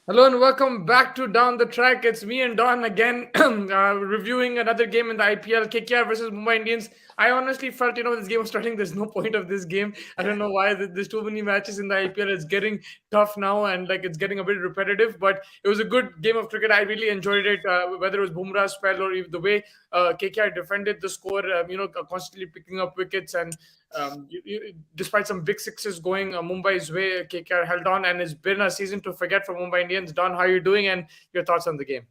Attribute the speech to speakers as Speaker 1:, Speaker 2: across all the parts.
Speaker 1: Hello and welcome back to Down the Track. It's me and Don again, reviewing another game in the IPL, KKR versus Mumbai Indians. I honestly felt, this game was starting. There's no point of this game. I don't know why. There's too many matches in the IPL. It's getting tough now, and it's getting a bit repetitive. But it was a good game of cricket. I really enjoyed it. Whether it was Bumrah's spell or the way KKR defended the score, constantly picking up wickets and despite some big sixes going Mumbai's way, KKR held on, and it's been a season to forget for Mumbai Indians. Don, how are you doing, and your thoughts on the game?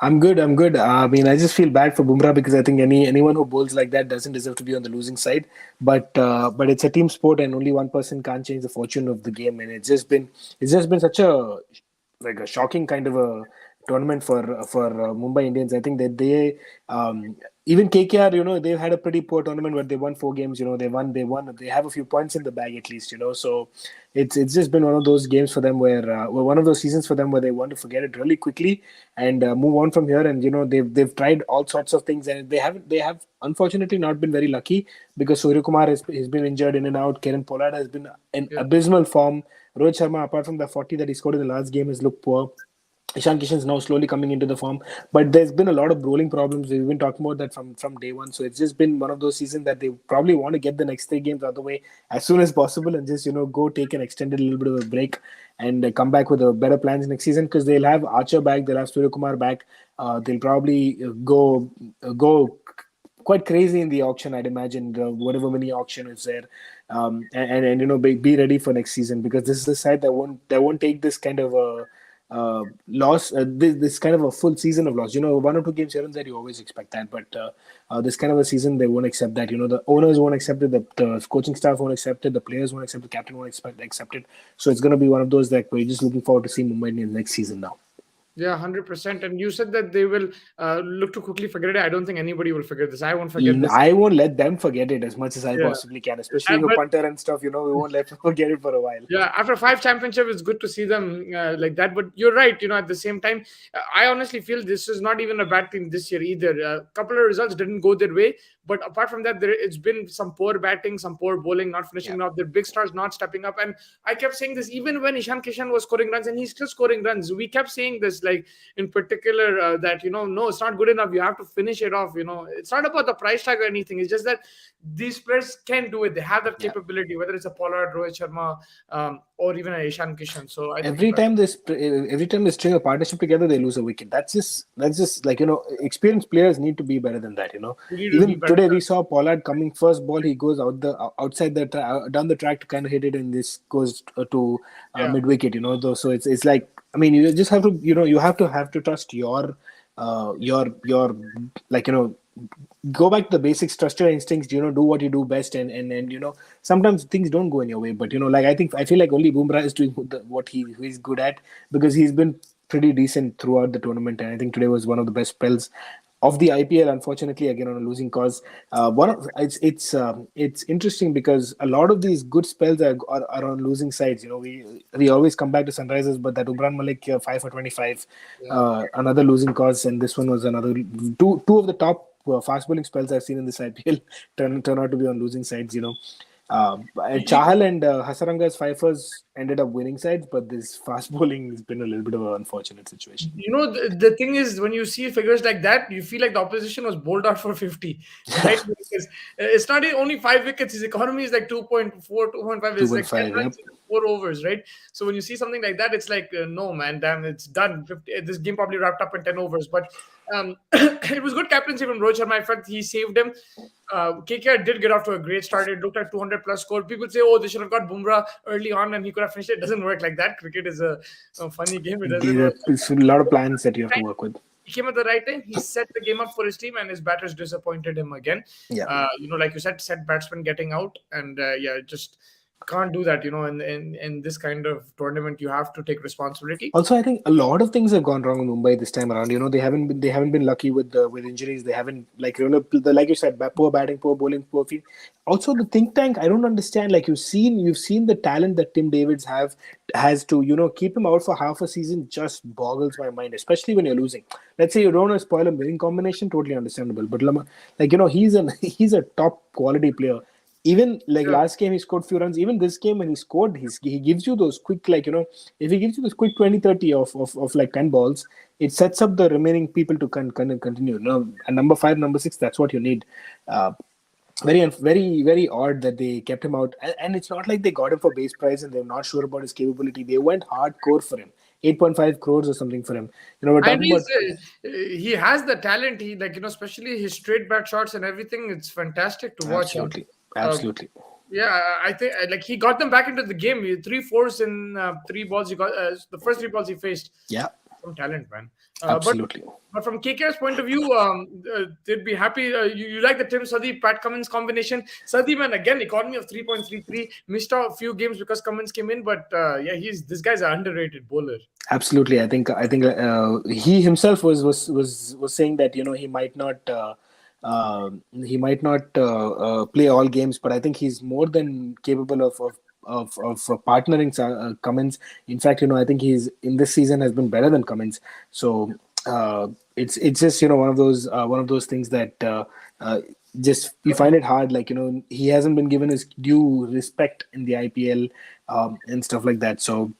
Speaker 2: I'm good. I'm good. I mean, I just feel bad for Bumrah because I think anyone who bowls like that doesn't deserve to be on the losing side. But it's a team sport, and only one person can't change the fortune of the game. And it's just been such a shocking kind of a tournament for Mumbai Indians. I think that even KKR, they've had a pretty poor tournament where they won 4 games. They have a few points in the bag at least. So it's just been one of those games for them one of those seasons for them where they want to forget it really quickly and move on from here. And they've tried all sorts of things, and they have unfortunately not been very lucky because Surya Kumar has been injured in and out. Kieran Pollard has been in
Speaker 1: Yeah.
Speaker 2: abysmal form. Rohit Sharma, apart from the 40 that he scored in the last game, has looked poor. Ishan Kishan is now slowly coming into the form, but there's been a lot of bowling problems. We've been talking about that from day one. So it's just been one of those seasons that they probably want to get the next 3 games out of the way as soon as possible and just go take an extended little bit of a break and come back with better plans next season because they'll have Archer back, they'll have Surya Kumar back. They'll probably go quite crazy in the auction. I'd imagine whatever mini auction is there, and be ready for next season because this is the side that won't take this kind of a loss, this kind of a full season of loss. 1 or 2 games here and there, you always expect that. But this kind of a season, they won't accept that. The owners won't accept it, the coaching staff won't accept it, the players won't accept it, the captain won't accept it. So it's going to be one of those that we're just looking forward to see Mumbai Indians next season now.
Speaker 1: Yeah, 100%. And you said that they will look to quickly forget it. I don't think anybody will forget this. I won't forget this.
Speaker 2: I won't let them forget it as much as I
Speaker 1: Yeah.
Speaker 2: possibly can, especially with
Speaker 1: But
Speaker 2: punter and stuff. We won't let them forget it for a while.
Speaker 1: yeah, after 5 championship, it's good to see them like that. But you're right. At the same time, I honestly feel this is not even a bad team this year either. A couple of results didn't go their way, but apart from that, it's been some poor batting, some poor bowling, not
Speaker 2: Yeah.
Speaker 1: finishing off. Their big stars not stepping up. And I kept saying this even when Ishan Kishan was scoring runs, and he's still scoring runs. We kept saying this, like in particular, that no, it's not good enough. You have to finish it off. It's not about the price tag or anything. It's just that these players can do it. They have that
Speaker 2: Yeah.
Speaker 1: capability, whether it's a Pollard, Rohit Sharma, or even a Ishan Kishan. So I think
Speaker 2: Every time they string a partnership together, they lose a wicket. That's just like experienced players need to be better than that.
Speaker 1: we need to be
Speaker 2: Even
Speaker 1: better.
Speaker 2: today we saw Pollard coming first ball. He goes outside down the track to kind of hit it, and this goes to
Speaker 1: Yeah,
Speaker 2: mid wicket. Though, so it's like, I mean, you just have to you have to trust your like go back to the basics, trust your instincts, do what you do best, and sometimes things don't go in your way. But like, I feel like only Bumrah is doing what he's good at because he's been pretty decent throughout the tournament, and I think today was one of the best spells of the IPL. Unfortunately, again on a losing cause. It's interesting because a lot of these good spells are on losing sides. We always come back to Sunrisers, but that Umran Malik 5 for 25,
Speaker 1: yeah.
Speaker 2: another losing cause, and this one was another two of the top fast bowling spells I've seen in this IPL turn out to be on losing sides. And Chahal and Hasaranga's Fifers ended up winning sides, but this fast bowling has been a little bit of an unfortunate situation.
Speaker 1: The thing is, when you see figures like that, you feel like the opposition was bowled out for 50, right? Because it's not only 5 wickets. His economy is like 2.4, 2.5. It's like 10
Speaker 2: 2.5,
Speaker 1: runs
Speaker 2: yep.
Speaker 1: in 4 overs, right? So when you see something like that, it's like, no, man, damn, it's done. 50, this game probably wrapped up in 10 overs. But it was good captaincy from Rohit Sharma. I felt he saved him. KKR did get off to a great start. It looked like 200 plus score. People say, oh, they should have got Bumrah early on and he could have finished it. It doesn't work like that. Cricket is a funny game. It doesn't work.
Speaker 2: There's a lot of plans that you have to work with.
Speaker 1: He came at the right time. He set the game up for his team, and his batters disappointed him again.
Speaker 2: Yeah.
Speaker 1: Like you said, set batsmen getting out, and yeah, just can't do that. In this kind of tournament, you have to take responsibility.
Speaker 2: Also, I think a lot of things have gone wrong in Mumbai this time around. They haven't been lucky with injuries. They haven't, like you said, poor batting, poor bowling, poor field. Also, the think tank. I don't understand. Like you've seen the talent that Tim Davids has to keep him out for half a season just boggles my mind. Especially when you're losing. Let's say you don't want to spoil a winning combination. Totally understandable. But he's a he's a top quality player. Even like
Speaker 1: Yeah.
Speaker 2: last game he scored few runs. Even this game when he scored, he gives you those quick, like, if he gives you those quick 20-30 of like 10 balls, it sets up the remaining people to continue. And number 5, number 6, that's what you need. uh, very odd that they kept him out, and it's not like they got him for base price and they're not sure about his capability. They went hardcore for him, 8.5 crores or something for him. We're
Speaker 1: And
Speaker 2: talking about.
Speaker 1: he has the talent. He, like, especially his straight back shots and everything. It's fantastic to watch.
Speaker 2: Absolutely,
Speaker 1: Uh,
Speaker 2: absolutely.
Speaker 1: yeah, I think like he got them back into the game. 3 fours in 3 balls. He got the first 3 balls he faced.
Speaker 2: Yeah,
Speaker 1: Some talent, man. Uh, but
Speaker 2: absolutely.
Speaker 1: but from KKR's point of view, they'd be happy. You like the Tim Sadhi Pat Cummins combination? Sadhi, man, again economy of 3.33. Missed out a few games because Cummins came in, but yeah, this guy's an underrated bowler.
Speaker 2: Absolutely, I think he himself was saying that he might not play all games, but I think he's more than capable of partnering Cummins. In fact, I think he's in this season has been better than Cummins. So it's just one of those things that just you find it hard. Like, he hasn't been given his due respect in the IPL, and stuff like that. So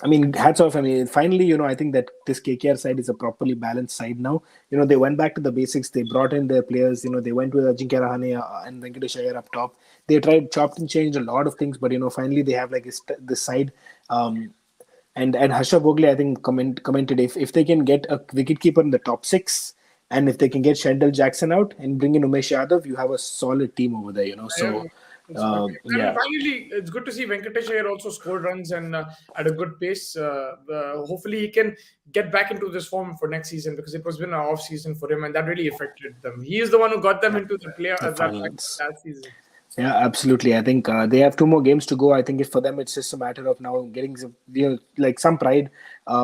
Speaker 2: I mean, hats off. I mean, finally, I think that this KKR side is a properly balanced side now. They went back to the basics. They brought in their players. They went with Ajinkya Rahane and Venkatesh Iyer up top. They tried, chopped and changed a lot of things, but finally they have like this side. And Harsha Bhogle, I think, commented, if they can get a wicketkeeper in the top 6, and if they can get Shendell Jackson out and bring in Umesh Yadav, you have a solid team over there.
Speaker 1: Yeah,
Speaker 2: So
Speaker 1: it's perfect. And
Speaker 2: yeah.
Speaker 1: finally, it's good to see Venkatesh Iyer also scored runs and at a good pace. Hopefully, he can get back into this form for next season, because it was been an off season for him, and that really affected them. He is the one who got them into the play
Speaker 2: The
Speaker 1: that
Speaker 2: finals.
Speaker 1: last season.
Speaker 2: Yeah, absolutely. I think they have 2 more games to go. I think for them, it's just a matter of now getting like some pride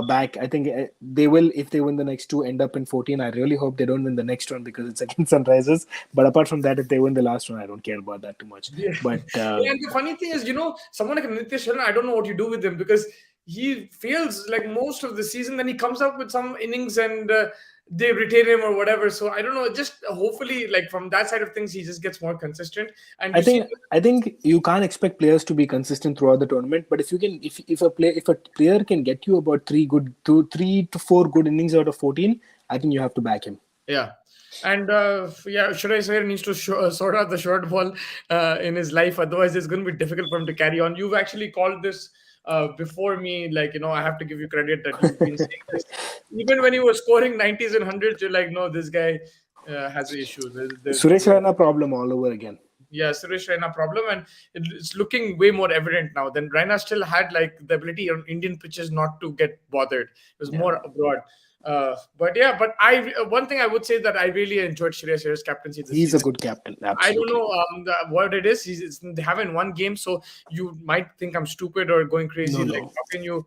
Speaker 2: back. I think they will, if they win the next 2, end up in 14. I really hope they don't win the next one because it's against Sunrisers. But apart from that, if they win the last one, I don't care about that too much.
Speaker 1: Yeah.
Speaker 2: But
Speaker 1: Yeah, and the funny thing is, someone like Nitish Sharma, I don't know what you do with him, because he fails like most of the season. Then he comes up with some innings and they retain him or whatever. So I don't know. Just hopefully, like from that side of things, he just gets more consistent. And
Speaker 2: I
Speaker 1: you see,
Speaker 2: think I think you can't expect players to be consistent throughout the tournament. But if a player can get you about 3 to 4 good innings out of 14, I think you have to back him.
Speaker 1: yeah. And yeah, should I say he needs to sort out the short ball in his life? Otherwise, it's going to be difficult for him to carry on. You've actually called this before me. Like, I have to give you credit that you've been saying this. Even when he was scoring 90s and 100s, you're like, no, this guy has an issue. There's no
Speaker 2: Suresh
Speaker 1: way.
Speaker 2: Raina problem all over again.
Speaker 1: Yeah, Suresh Raina problem, and it's looking way more evident now. Then Raina still had like the ability on Indian pitches not to get bothered. It was
Speaker 2: Yeah.
Speaker 1: more abroad. But yeah, but one thing I would say that I really enjoyed Shreyas Iyer's captaincy this
Speaker 2: He's a
Speaker 1: season.
Speaker 2: good captain,
Speaker 1: I don't
Speaker 2: absolutely.
Speaker 1: know what it is. They haven't won game, so you might think I'm stupid or going crazy.
Speaker 2: No,
Speaker 1: Like,
Speaker 2: no.
Speaker 1: how can you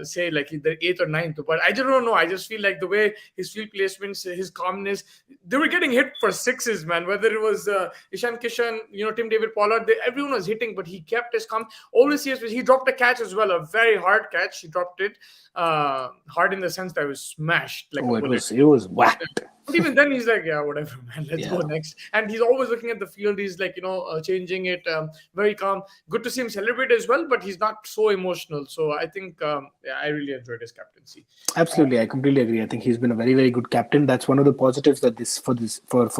Speaker 1: say like the 8th or 9th? But I just don't know. I just feel like the way his field placements, his calmness, they were getting hit for sixes, man. Whether it was Ishan Kishan, Tim David Pollard, everyone was hitting, but he kept his calm. Always he dropped a catch as well, a very hard catch. He dropped it hard in the sense that it was smashed like a
Speaker 2: Oh, it
Speaker 1: bullet.
Speaker 2: was whacked.
Speaker 1: But even then, he's like, yeah, whatever, man. Let's go
Speaker 2: Yeah,
Speaker 1: next. And he's always looking at the field. He's like, changing it. Very calm. Good to see him celebrate as well, but he's not so emotional. So I think, yeah, I really enjoyed his captaincy.
Speaker 2: absolutely. I completely agree. I think he's been a very, very good captain. That's one of the positives that for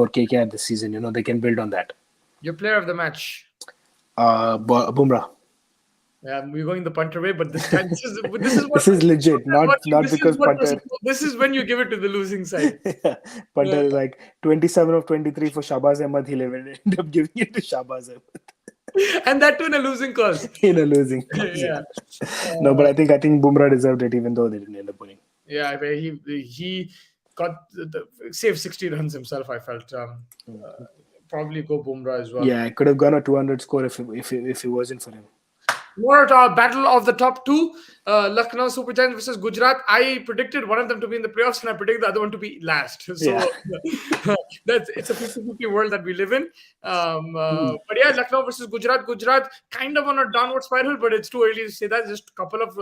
Speaker 2: KKR this season. They can build on that.
Speaker 1: Your player of the match.
Speaker 2: Bumrah.
Speaker 1: Yeah, we're going the punter way, but this time this is what
Speaker 2: This is legit, not
Speaker 1: this is
Speaker 2: because
Speaker 1: what
Speaker 2: punter.
Speaker 1: this is when you give it to the losing side.
Speaker 2: Punter
Speaker 1: Uh,
Speaker 2: is like 27 of 23 for Shahbaz Ahmed. He'll end up giving it to Shahbaz Ahmed
Speaker 1: and that too in a losing cause.
Speaker 2: in a losing cause.
Speaker 1: Yeah.
Speaker 2: Yeah. No, but I think Bumrah deserved it, even though they didn't end up winning.
Speaker 1: Yeah, I mean, he got saved 60 runs himself. I felt probably go Bumrah as well.
Speaker 2: Yeah, I could have gone a 200 score if it wasn't for him.
Speaker 1: More at our battle of the top two, Lucknow Super Giants versus Gujarat. I predicted one of them to be in the playoffs, and I predicted the other one to be last. So
Speaker 2: Yeah.
Speaker 1: it's a 50-50 world that we live in. But yeah, Lucknow versus Gujarat. Gujarat kind of on a downward spiral, but it's too early to say that. Just a couple of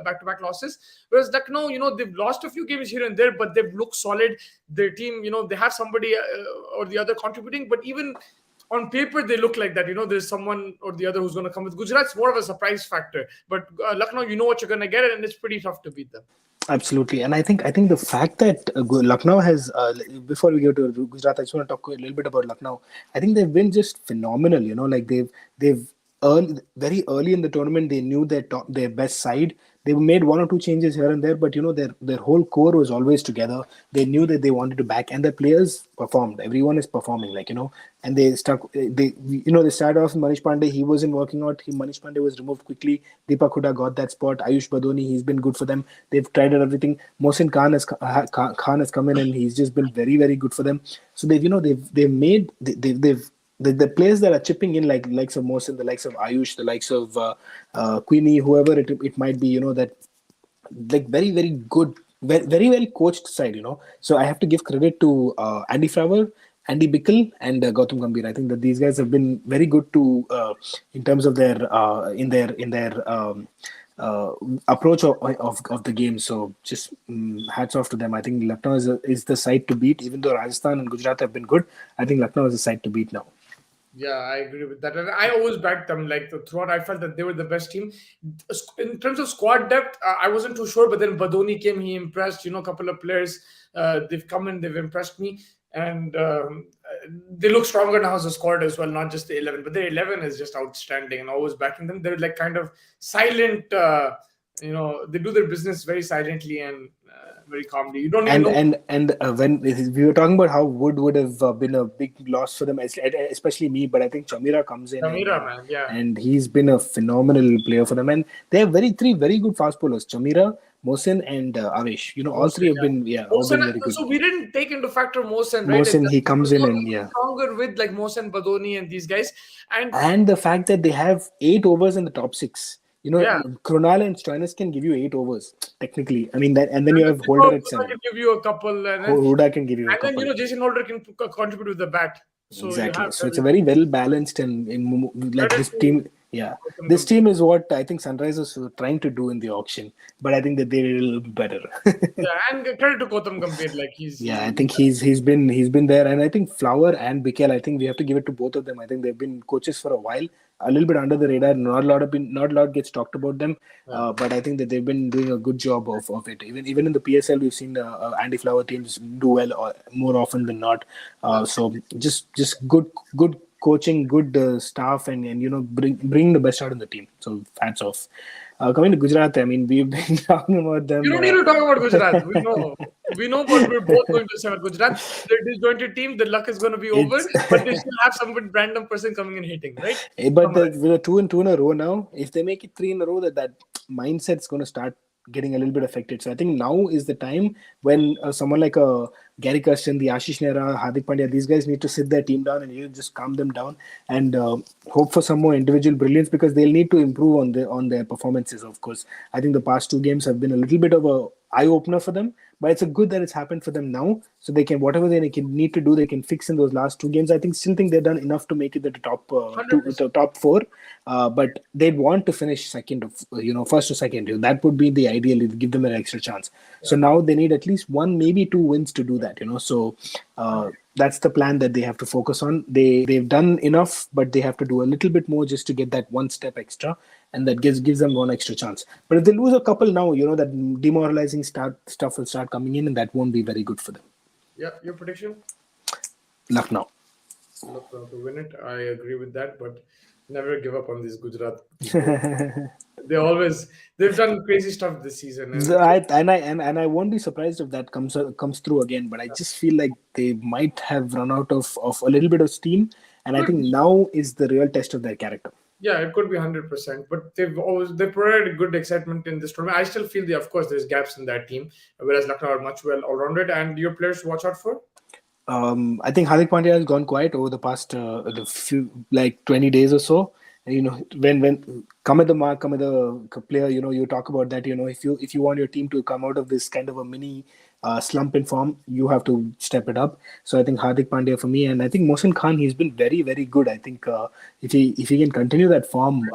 Speaker 1: back-to-back losses. Whereas Lucknow, they've lost a few games here and there, but they've looked solid. Their team, they have somebody or the other contributing. But even on paper they look like that. There's someone or the other who's going to come. With Gujarat's more of a surprise factor, but Lucknow, you know what you're going to get, and it's pretty tough to beat them.
Speaker 2: Absolutely, and I think the fact that Lucknow has before we go to Gujarat, I just want to talk a little bit about Lucknow. I think they've been just phenomenal. Like they've very early in the tournament they knew their best side. They made one or two changes here and there, but their whole core was always together. They knew that they wanted to back, and the players performed. Everyone is performing, and they stuck. They started off with Manish Pandey. He wasn't working out. Manish Pandey was removed quickly. Deepak Hooda got that spot. Ayush Badoni, he's been good for them. They've tried out everything. Mohsin Khan has come in, and he's just been very, very good for them. So they've made they've the players that are chipping in, like likes of Mohsin, the likes of Ayush, the likes of Queenie, whoever it might be, that like very, very good, very, very well coached side. So I have to give credit to Andy Flower, Andy Bickle, and Gautam Gambhir. I think that these guys have been very good to in terms of their approach of the game. So just hats off to them. I think Lucknow is the side to beat. Even though Rajasthan and Gujarat have been good, I think Lucknow is the side to beat now.
Speaker 1: Yeah, I agree with that. And I always backed them. Like throughout, I felt that they were the best team. In terms of squad depth, I wasn't too sure. But then Badoni came, he impressed. A couple of players, they've come in, they've impressed me. And they look stronger now as a squad as well, not just the 11. But the 11 is just outstanding, and always backing them. They're like kind of silent. They do their business very silently and very calmly. You don't even know.
Speaker 2: And when we were talking about how Wood would have been a big loss for them, especially me, but I think Chamira comes in.
Speaker 1: Man, yeah.
Speaker 2: And he's been a phenomenal player for them. And they have three very good fast bowlers: Chamira, Mohsin, and Avesh. All three have been all been very good.
Speaker 1: So we didn't take into factor Mohsin, right?
Speaker 2: Mohsin, he comes in and
Speaker 1: stronger with like Mohsin, Badoni, and these guys,
Speaker 2: and the fact that they have 8 overs in the top 6. Kronal and Stoinis can give you 8 overs technically. I mean that, and then you have Holder at 7.
Speaker 1: Can give you a couple, and
Speaker 2: Huda can give you a couple.
Speaker 1: And then Jason Holder can contribute with the bat. So
Speaker 2: exactly. So it's a very well balanced and like this team. Yeah, this team is what I think Sunrisers were trying to do in the auction, but I think that they did a little bit better.
Speaker 1: And credit to Gautam Gambhir, like
Speaker 2: I think he's been there, and I think Flower and Bikel, I think we have to give it to both of them. I think they've been coaches for a while, a little bit under the radar. Not a lot gets talked about them, but I think that they've been doing a good job of it. Even in the PSL, we've seen Andy Flower teams do well more often than not. So just good coaching, good staff, and bring the best out of the team. So hats off. Coming to Gujarat, I mean, we've been talking about them.
Speaker 1: You don't need to talk about Gujarat. We know what we're both going to say about Gujarat. They're a disjointed team. The luck is going to be over, but they still have some random person coming and hitting, right?
Speaker 2: But with a 2 and 2 in a row now, if they make it 3 in a row, that mindset's going to start getting a little bit affected. So I think now is the time when someone like Gary Kirsten, the Ashish Nehra, Hardik Pandya, these guys need to sit their team down and just calm them down and hope for some more individual brilliance, because they'll need to improve on their performances. Of course, I think the past 2 games have been a little bit of a eye opener for them, but it's a good that it's happened for them now, so they can, whatever they can need to do, they can fix in those last 2 games. I still think they've done enough to make it to the top 4, but they'd want to finish second, first or second. That would be the ideal, give them an extra chance. So now they need at least 1, maybe 2 wins to do that. So that's the plan that they have to focus on. They've done enough, but they have to do a little bit more just to get that 1 step extra, and that gives them 1 extra chance. But if they lose a couple now, that demoralizing stuff will start coming in, and that won't be very good for them.
Speaker 1: Yeah, your prediction?
Speaker 2: Lucknow
Speaker 1: to win it. I agree with that, but never give up on these Gujarat. They've done crazy stuff this season.
Speaker 2: And I won't be surprised if that comes through again. But I just feel like they might have run out of a little bit of steam, and I think now is the real test of their character.
Speaker 1: Yeah, it could be 100%, but they provided good excitement in this tournament. I still feel of course, there's gaps in that team, whereas Lucknow are much well all-rounded. And your players to watch out for?
Speaker 2: I think Hardik Pandya has gone quiet over the past few 20 days or so. When come at the player, you talk about that. If you want your team to come out of this kind of a mini slump in form, you have to step it up. So I think Hardik Pandya for me, and I think Mohsin Khan, he's been very, very good. I think if he can continue that form,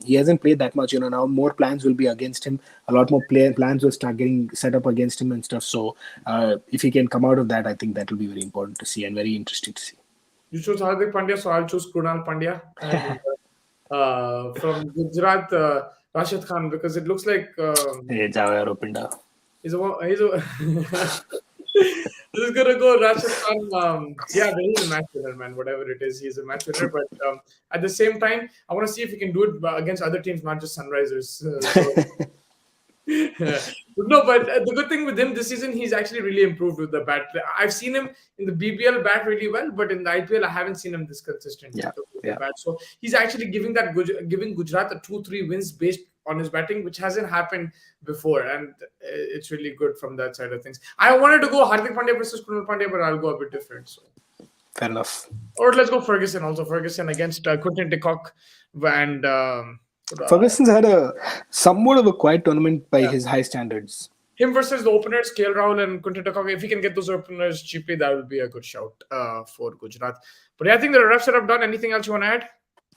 Speaker 2: he hasn't played that much. Now more plans will be against him. A lot more plans will start getting set up against him and stuff. So if he can come out of that, I think that will be very important to see and very interesting to see.
Speaker 1: You choose Hardik Pandya, so I'll choose Krunal Pandya. And from Gujarat, Rashid Khan, because it looks like
Speaker 2: Hey, Java Pinda.
Speaker 1: he's a This is gonna go Rashid Khan. Yeah, he's a match winner, man. Whatever it is, he's a match winner. But at the same time, I want to see if he can do it against other teams, not just Sunrisers. No, but the good thing with him this season, he's actually really improved with the bat. I've seen him in the BBL bat really well, but in the IPL, I haven't seen him this consistent
Speaker 2: Yeah,
Speaker 1: with the
Speaker 2: yeah.
Speaker 1: bat. So he's actually giving Gujarat a 2-3 wins based on his batting, which hasn't happened before, and it's really good from that side of things. I wanted to go Hardik Pandya versus Krunal Pandya, but I'll go a bit different. So.
Speaker 2: Fair enough.
Speaker 1: Or let's go Ferguson also. Ferguson against Quinton de Kock and.
Speaker 2: Ferguson's had a somewhat of a quiet tournament by his high standards.
Speaker 1: Him versus the openers, KL Rahul and Quinton de Kock. If he can get those openers cheaply, that would be a good shout for Gujarat. But yeah, I think the refs are done. Anything else you want to add?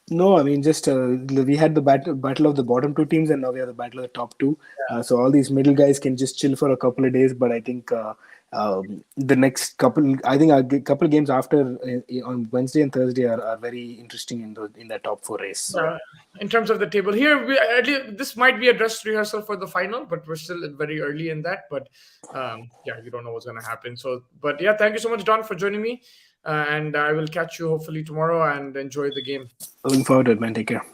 Speaker 2: No, I mean, just we had the battle of the bottom two teams, and now we have the battle of the top two. So all these middle guys can just chill for a couple of days. But I think the next couple, couple games after on Wednesday and Thursday are very interesting in the top four race. So.
Speaker 1: In terms of the table here, this might be a dress rehearsal for the final, but we're still very early in that. But yeah, you don't know what's going to happen. So, but yeah, thank you so much, Don, for joining me. And I will catch you hopefully tomorrow and enjoy the game.
Speaker 2: Looking forward to it, man. Take care.